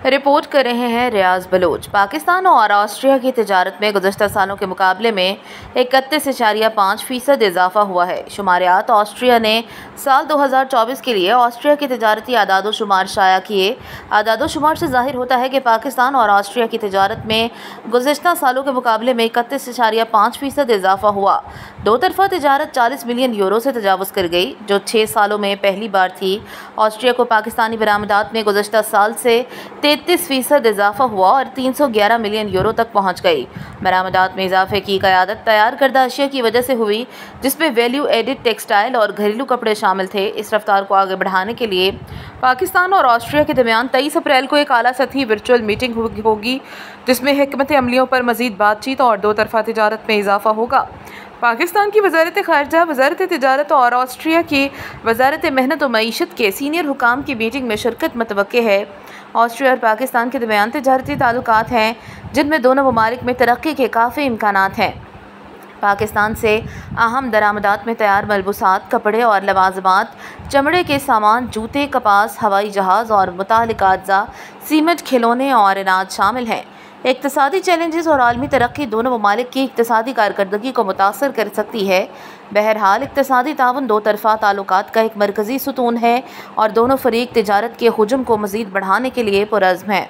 Report कर रहे हैं रियाज बलोच। पाकिस्तान और ऑस्ट्रिया की तिजारत में गुज़श्ता सालों के मुकाबले में 31.5% इजाफा हुआ है। शुमारियात ऑस्ट्रिया ने साल 2024 के लिए ऑस्ट्रिया की तिजारती आदादोशुमार शाया किए। आदादोशुमार से जाहिर होता है कि पाकिस्तान और ऑस्ट्रिया की तिजारत में गुज़श्ता सालों के मुकाबले में 31.5% इजाफा हुआ। दो तरफा तिजारत 40 मिलियन यूरो से तजावज़ कर गई, जो 6 सालों में पहली बार थी। ऑस्ट्रिया को पाकिस्तानी बरामदात में गुज़श्ता साल से 33% इजाफा हुआ और 311 मिलियन यूरो तक पहुंच गई। बरामदात में इजाफे की क़यादत तैयार करदा अशिया की वजह से हुई, जिसमें वैल्यू एडिड टेक्सटाइल और घरेलू कपड़े शामिल थे। इस रफ्तार को आगे बढ़ाने के लिए पाकिस्तान और ऑस्ट्रिया के दरमियान 23 अप्रैल को एक आला सतही वर्चुअल मीटिंग होगी, जिसमें हिकमत अमलियों पर मज़ीद बातचीत और दो तरफा तिजारत में इजाफा होगा। पाकिस्तान की वज़ारत ख़ारजा, वज़ारत तिजारत और ऑस्ट्रिया की वज़ारत मेहनत व मईशत के सीनियर हुकाम की मीटिंग में शिरकत मुतवक्के है। ऑस्ट्रिया और पाकिस्तान के दरमियान तिजारती ताल्लुकात हैं, जिनमें दोनों ममालिक में तरक्की के काफ़ी इम्कानात हैं। पाकिस्तान से अहम दरामदात में तैयार मलबूसात, कपड़े और लवाजमात, चमड़े के सामान, जूते, कपास, हवाई जहाज़ और मुतालिका अज्जा, सीमेंट, खिलौने और अनाज शामिल हैं। इक़्तिसादी चैलेंजेस और आलमी तरक्की दोनों ममालिक की इक़्तिसादी कारकर्दगी को मुतासर कर सकती है। बहरहाल इक़्तिसादी ताउन दो तरफा ताल्लुकात का एक मरकज़ी सुतून है और दोनों फ़रीक तिजारत के हुजूम को मज़ीद बढ़ाने के लिए पुरअज़्म हैं।